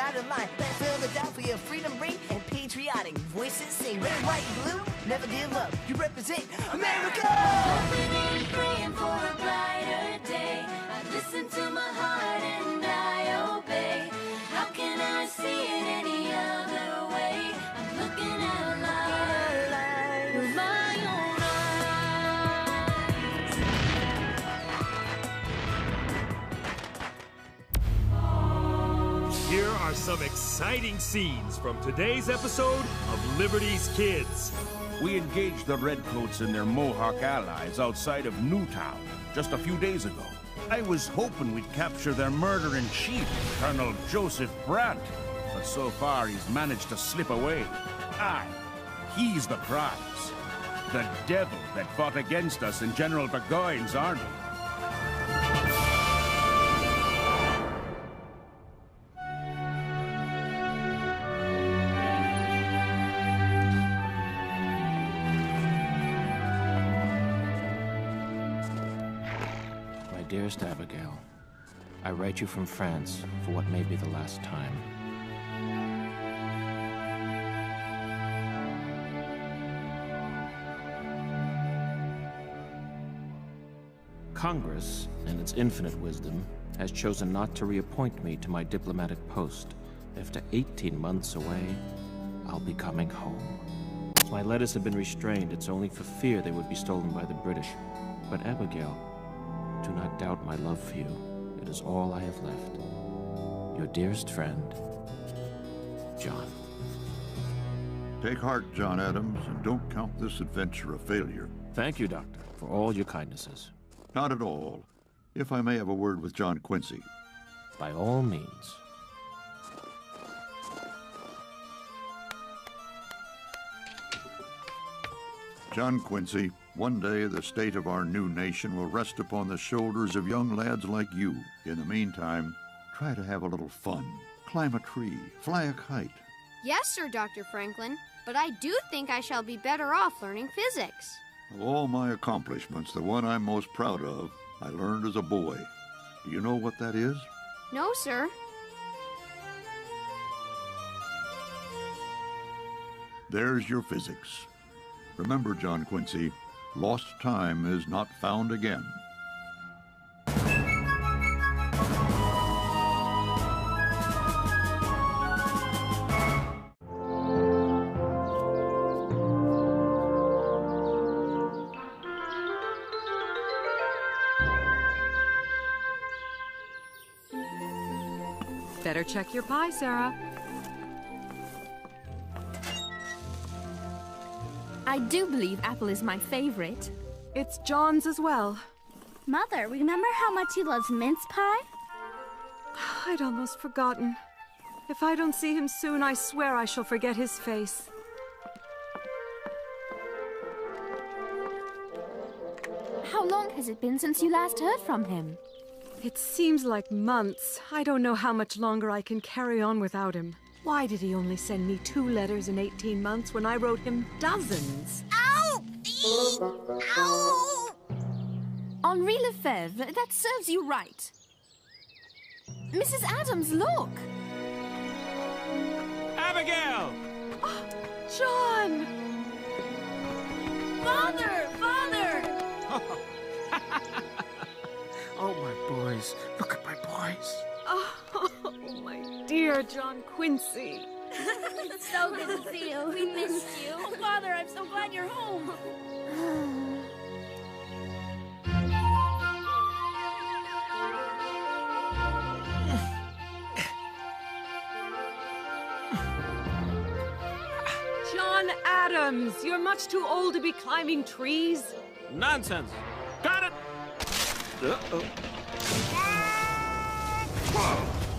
united line. Let Philadelphia freedom ring and patriotic voices sing. Red, white, blue, never give up. You represent America! Hoping and praying for a brighter day. I listen to my heart and I obey. How can I see it any other way? I'm looking at life with my own eyes. Here are some exciting scenes from today's episode of Liberty's Kids. We engaged the Redcoats and their Mohawk allies outside of Newtown just a few days ago. I was hoping we'd capture their murder-in-chief, Colonel Joseph Brant, but so far he's managed to slip away. Aye, he's the prize. The devil that fought against us in General Burgoyne's army. Dearest Abigail, I write you from France for what may be the last time. Congress, in its infinite wisdom, has chosen not to reappoint me to my diplomatic post. After 18 months away, I'll be coming home. If my letters have been restrained, it's only for fear they would be stolen by the British. But Abigail, do not doubt my love for you. It is all I have left. Your dearest friend, John. Take heart, John Adams, and don't count this adventure a failure. Thank you, Doctor, for all your kindnesses. Not at all. If I may have a word with John Quincy. By all means. John Quincy, one day the state of our new nation will rest upon the shoulders of young lads like you. In the meantime, try to have a little fun. Climb a tree, fly a kite. Yes, sir, Dr. Franklin, but I do think I shall be better off learning physics. Of all my accomplishments, the one I'm most proud of, I learned as a boy. Do you know what that is? No, sir. There's your physics. Remember, John Quincy, lost time is not found again. Better check your pie, Sarah. I do believe apple is my favorite. It's John's as well. Mother, remember how much he loves mince pie? I'd almost forgotten. If I don't see him soon, I swear I shall forget his face. How long has it been since you last heard from him? It seems like months. I don't know how much longer I can carry on without him. Why did he only send me 2 letters in 18 months when I wrote him dozens? Ow! Ow! Henri Lefebvre, that serves you right. Mrs. Adams, look! Abigail! Oh, John! Father! Father! Oh, my boys. Look at my boys. Oh, my dear John Quincy. It's so good to see you. We missed you. Oh, Father, I'm so glad you're home. John Adams, you're much too old to be climbing trees. Nonsense. Got it. Uh-oh.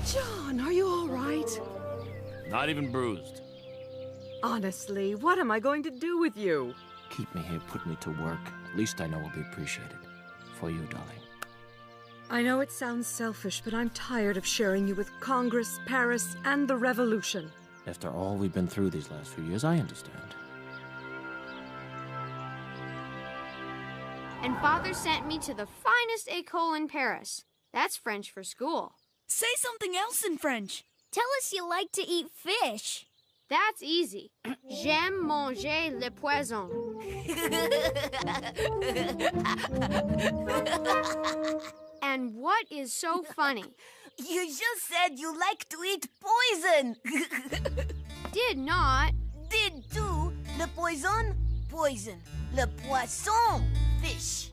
John, are you all right? Not even bruised. Honestly, what am I going to do with you? Keep me here, put me to work. At least I know I'll be appreciated. For you, darling. I know it sounds selfish, but I'm tired of sharing you with Congress, Paris, and the Revolution. After all we've been through these last few years, I understand. And Father sent me to the finest école in Paris. That's French for school. Say something else in French. Tell us you like to eat fish. That's easy. J'aime manger le poisson. And what is so funny? You just said you like to eat poison. Did not. Did too. Le poison, poison. Le poisson, fish.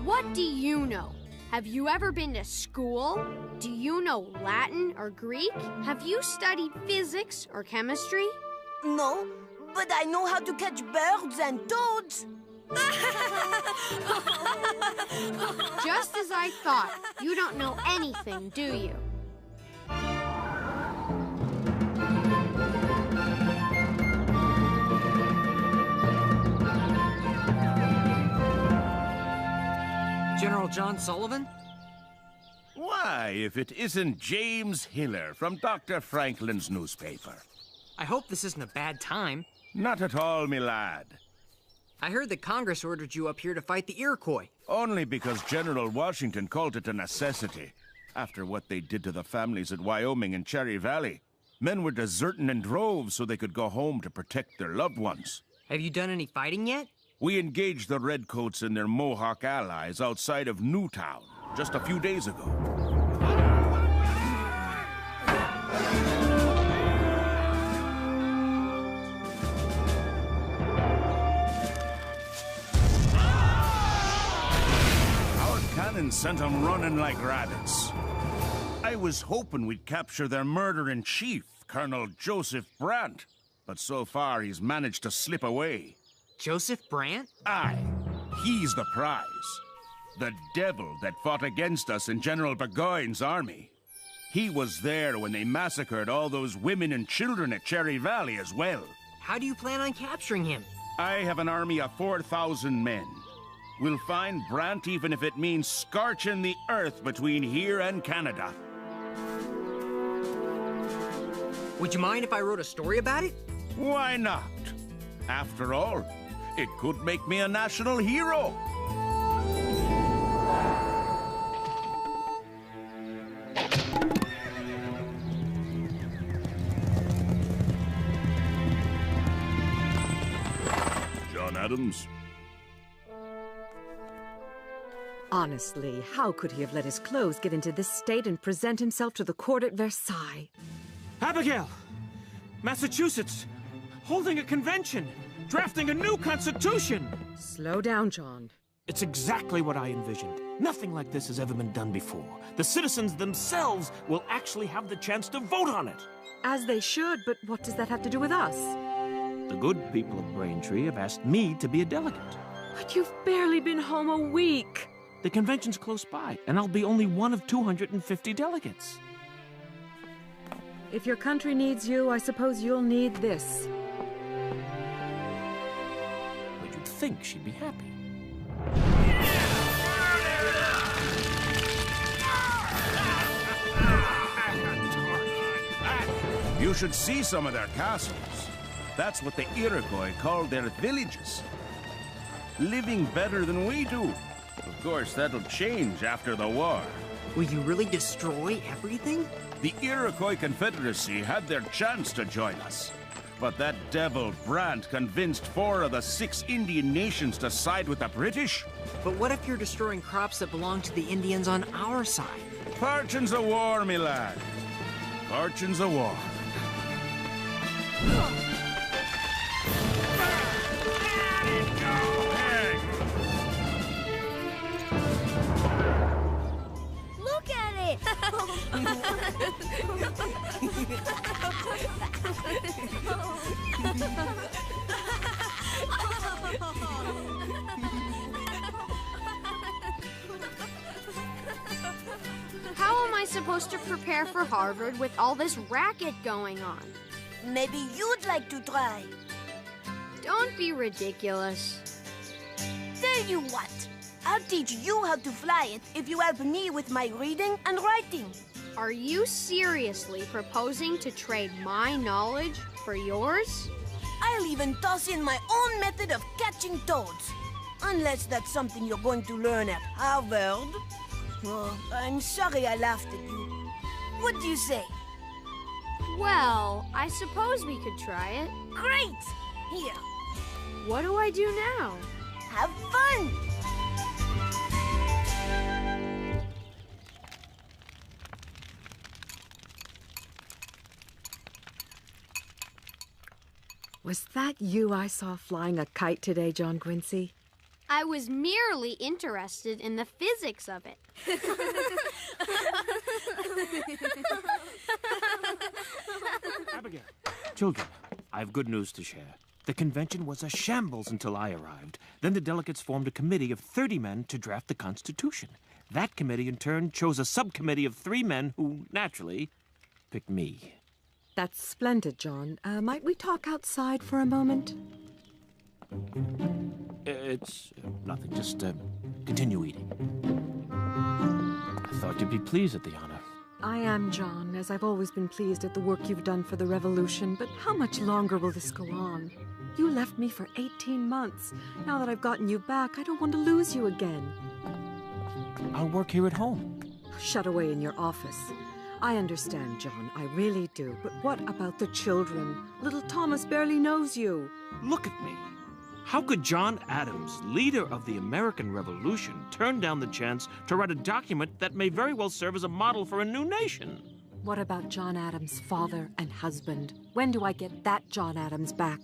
What do you know? Have you ever been to school? Do you know Latin or Greek? Have you studied physics or chemistry? No, but I know how to catch birds and toads. Just as I thought. You don't know anything, do you? General John Sullivan? Why, if it isn't James Hiller from Dr. Franklin's newspaper. I hope this isn't a bad time. Not at all, me lad. I heard that Congress ordered you up here to fight the Iroquois. Only because General Washington called it a necessity. After what they did to the families at Wyoming and Cherry Valley, men were deserting in droves so they could go home to protect their loved ones. Have you done any fighting yet? We engaged the Redcoats and their Mohawk allies outside of Newtown just a few days ago. Our cannon sent them running like rabbits. I was hoping we'd capture their murderer-in-chief, Colonel Joseph Brant, but so far he's managed to slip away. Joseph Brant? Aye, he's the prize. The devil that fought against us in General Burgoyne's army. He was there when they massacred all those women and children at Cherry Valley as well. How do you plan on capturing him? I have an army of 4,000 men. We'll find Brant even if it means scorching the earth between here and Canada. Would you mind if I wrote a story about it? Why not? After all, it could make me a national hero. John Adams. Honestly, how could he have let his clothes get into this state and present himself to the court at Versailles? Abigail! Massachusetts! Holding a convention! Drafting a new constitution! Slow down, John. It's exactly what I envisioned. Nothing like this has ever been done before. The citizens themselves will actually have the chance to vote on it. As they should, but what does that have to do with us? The good people of Braintree have asked me to be a delegate. But you've barely been home a week. The convention's close by, and I'll be only one of 250 delegates. If your country needs you, I suppose you'll need this. But you'd think she'd be happy. You should see some of their castles. That's what the Iroquois called their villages. Living better than we do. Of course, that'll change after the war. Will you really destroy everything? The Iroquois Confederacy had their chance to join us. But that devil Brant convinced 4 of the 6 Indian nations to side with the British. But what if you're destroying crops that belong to the Indians on our side? Fortune's a war, me lad. Fortune's a war. Look at it! How am I supposed to prepare for Harvard with all this racket going on? Maybe you'd like to try. Don't be ridiculous. Tell you what, I'll teach you how to fly it if you help me with my reading and writing. Are you seriously proposing to trade my knowledge for yours? I'll even toss in my own method of catching toads. Unless that's something you're going to learn at Harvard. Oh, I'm sorry I laughed at you. What do you say? Well, I suppose we could try it. Great! Here, What do I do now? have fun! Was that you I saw flying a kite today, John Quincy? I was merely interested in the physics of it. Abigail. Children, I have good news to share. The convention was a shambles until I arrived. Then the delegates formed a committee of 30 men to draft the Constitution. That committee, in turn, chose a subcommittee of 3 men who, naturally, picked me. That's splendid, John. Might we talk outside for a moment? It's nothing. Just continue eating. I thought you'd be pleased at the honor. I am, John, as I've always been pleased at the work you've done for the revolution, but how much longer will this go on? You left me for 18 months. Now that I've gotten you back, I don't want to lose you again. I'll work here at home. Shut away in your office. I understand, John, I really do. But what about the children? Little Thomas barely knows you. Look at me. How could John Adams, leader of the American Revolution, turn down the chance to write a document that may very well serve as a model for a new nation? What about John Adams' father and husband? When do I get that John Adams back?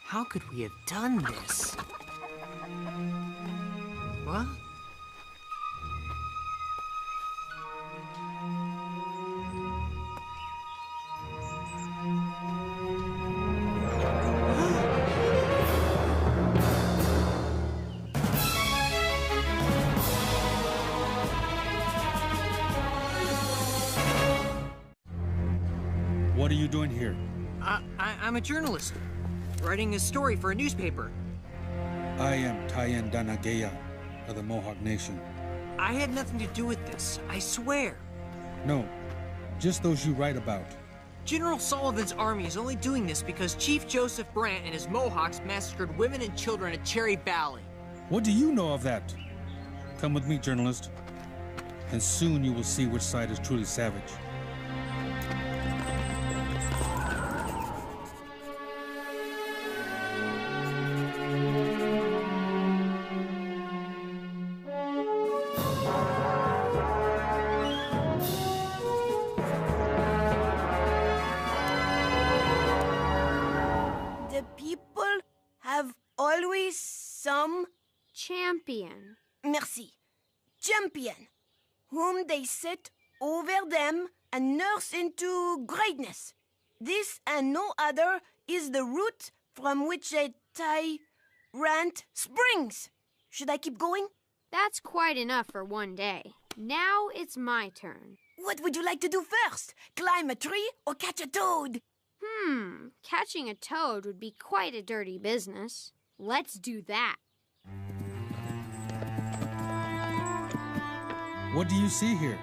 How could we have done this? What? What are you doing here? I'm a journalist, writing a story for a newspaper. I am Tayen Danageya of the Mohawk Nation. I had nothing to do with this, I swear. No, just those you write about. General Sullivan's army is only doing this because Chief Joseph Brant and his Mohawks massacred women and children at Cherry Valley. What do you know of that? Come with me, journalist, and soon you will see which side is truly savage. The people have always some Champion. merci, champion, whom they set over them and nurse into greatness. This and no other is the root from which a tyrant springs. Should I keep going? That's quite enough for one day. Now it's my turn. What would you like to do first? Climb a tree or catch a toad? Catching a toad would be quite a dirty business. Let's do that. What do you see here?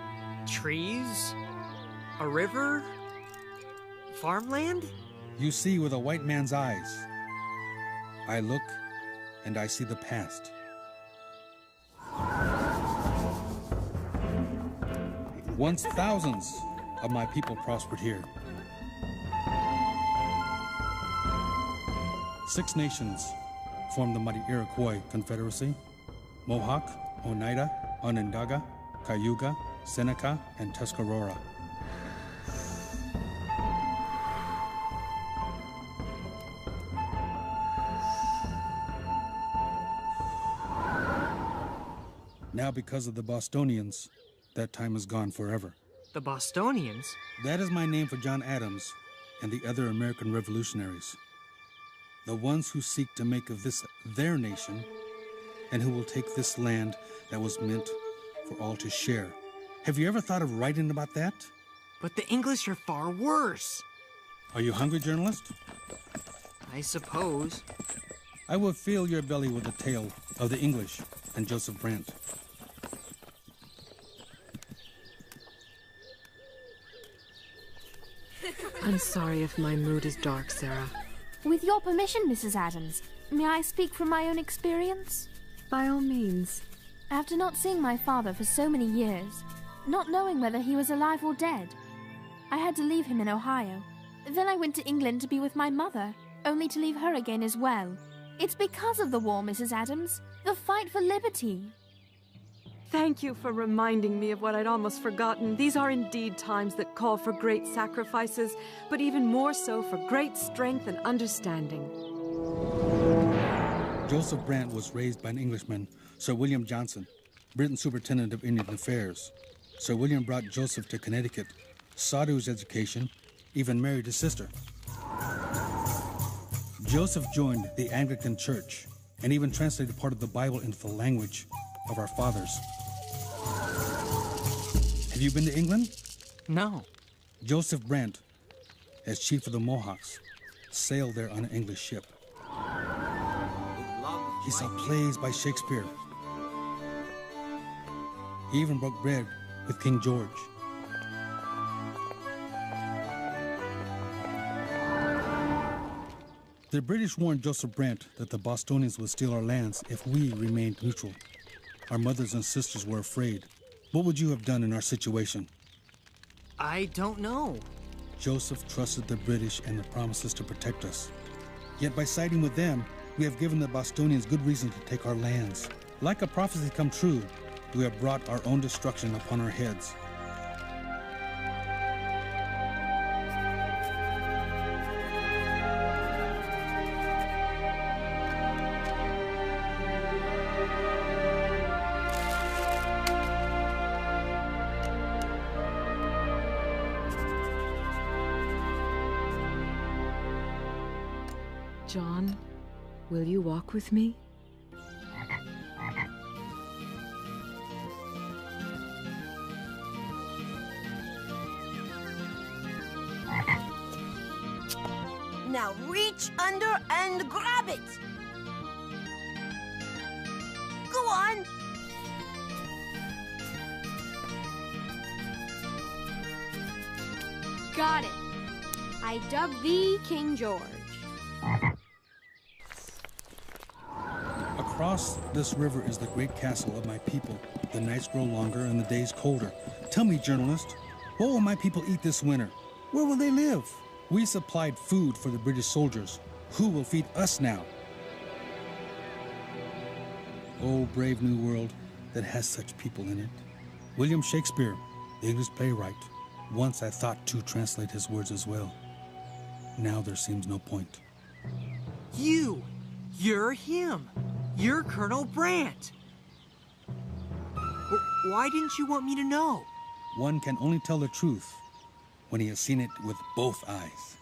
Trees? A river? Farmland? You see with a white man's eyes. I look, and I see the past. Once thousands of my people prospered here. 6 nations formed the mighty Iroquois Confederacy: Mohawk, Oneida, Onondaga, Cayuga, Seneca, and Tuscarora. Now, because of the Bostonians, that time is gone forever. The Bostonians? That is my name for John Adams and the other American revolutionaries. The ones who seek to make of this their nation, and who will take this land that was meant for all to share. Have you ever thought of writing about that? But the English are far worse. Are you hungry, journalist? I suppose. I will fill your belly with a tale of the English and Joseph Brant. I'm sorry if my mood is dark, Sarah. With your permission, Mrs. Adams, may I speak from my own experience? By all means. After not seeing my father for so many years, not knowing whether he was alive or dead, I had to leave him in Ohio. Then I went to England to be with my mother, only to leave her again as well. It's because of the war, Mrs. Adams. The fight for liberty. Thank you for reminding me of what I'd almost forgotten. These are indeed times that call for great sacrifices, but even more so for great strength and understanding. Joseph Brant was raised by an Englishman, Sir William Johnson, Britain Superintendent of Indian Affairs. Sir William brought Joseph to Connecticut, saw to his education, even married his sister. Joseph joined the Anglican Church and even translated part of the Bible into the language of our fathers. Have you been to England? No. Joseph Brant, as chief of the Mohawks, sailed there on an English ship. He saw plays by Shakespeare. He even broke bread with King George. The British warned Joseph Brant that the Bostonians would steal our lands if we remained neutral. Our mothers and sisters were afraid. What would you have done in our situation? I don't know. Joseph trusted the British and their promises to protect us. Yet by siding with them, we have given the Bostonians good reason to take our lands. Like a prophecy come true, we have brought our own destruction upon our heads. John, will you walk with me? Now reach under and grab it. Go on. Got it. I dub thee King George. Across this river is the great castle of my people. The nights grow longer and the days colder. Tell me, journalist, what will my people eat this winter? Where will they live? We supplied food for the British soldiers. Who will feed us now? Oh, brave new world that has such people in it. William Shakespeare, the English playwright. Once I thought to translate his words as well. Now there seems no point. You're him. You're Colonel Brant. Why didn't you want me to know? One can only tell the truth when he has seen it with both eyes.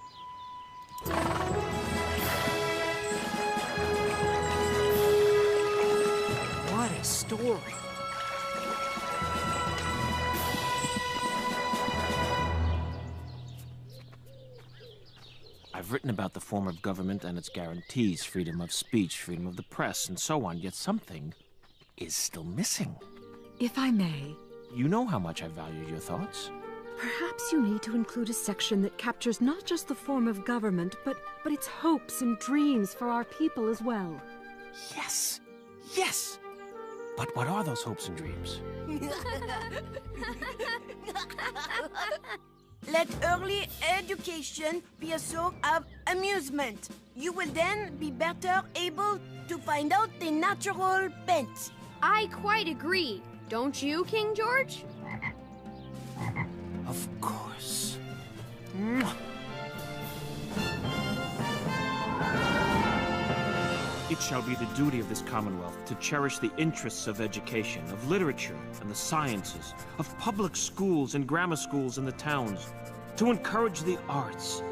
What a story. I've written about the form of government and its guarantees, freedom of speech, freedom of the press, and so on, yet something is still missing. If I may. You know how much I value your thoughts. Perhaps you need to include a section that captures not just the form of government, but its hopes and dreams for our people as well. Yes! Yes! But what are those hopes and dreams? Let early education be a source of amusement. You will then be better able to find out the natural bent. I quite agree. Don't you, King George? Of course. It shall be the duty of this Commonwealth to cherish the interests of education, of literature and the sciences, of public schools and grammar schools in the towns, to encourage the arts,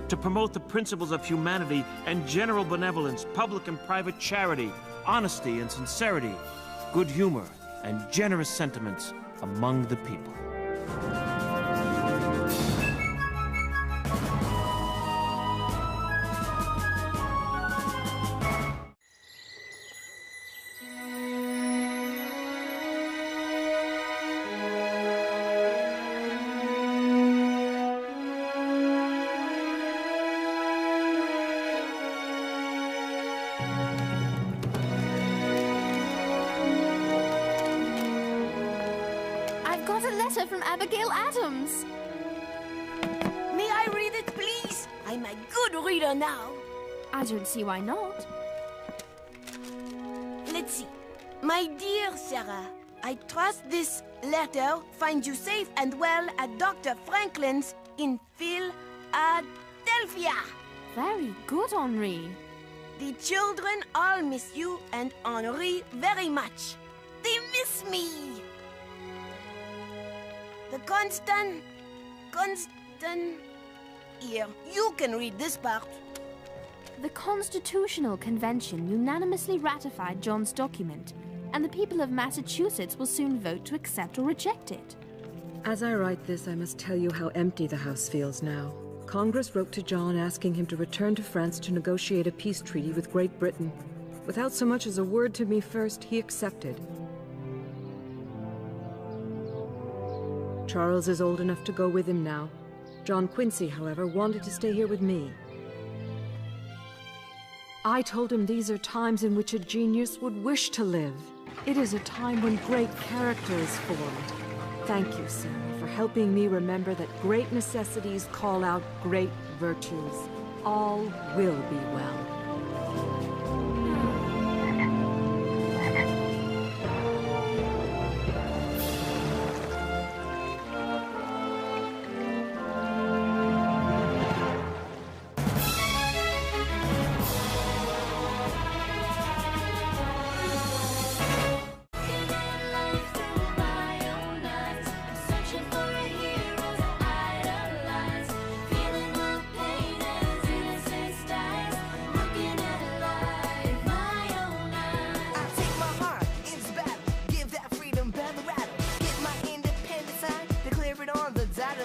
to promote the principles of humanity and general benevolence, public and private charity, honesty and sincerity, good humor and generous sentiments among the people. letter from Abigail Adams. May I read it, please? I'm a good reader now. I don't see why not. Let's see. My dear Sarah, I trust this letter finds you safe and well at Dr. Franklin's in Philadelphia. Very good, Henri. The children all miss you and Henri very much. They miss me. The constant... Here, you can read this part. The Constitutional Convention unanimously ratified John's document, and the people of Massachusetts will soon vote to accept or reject it. As I write this, I must tell you how empty the House feels now. Congress wrote to John asking him to return to France to negotiate a peace treaty with Great Britain. Without so much as a word to me first, he accepted. Charles is old enough to go with him now. John Quincy, however, wanted to stay here with me. I told him these are times in which a genius would wish to live. It is a time when great character is formed. Thank you, Sarah, for helping me remember that great necessities call out great virtues. All will be well.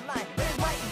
Line.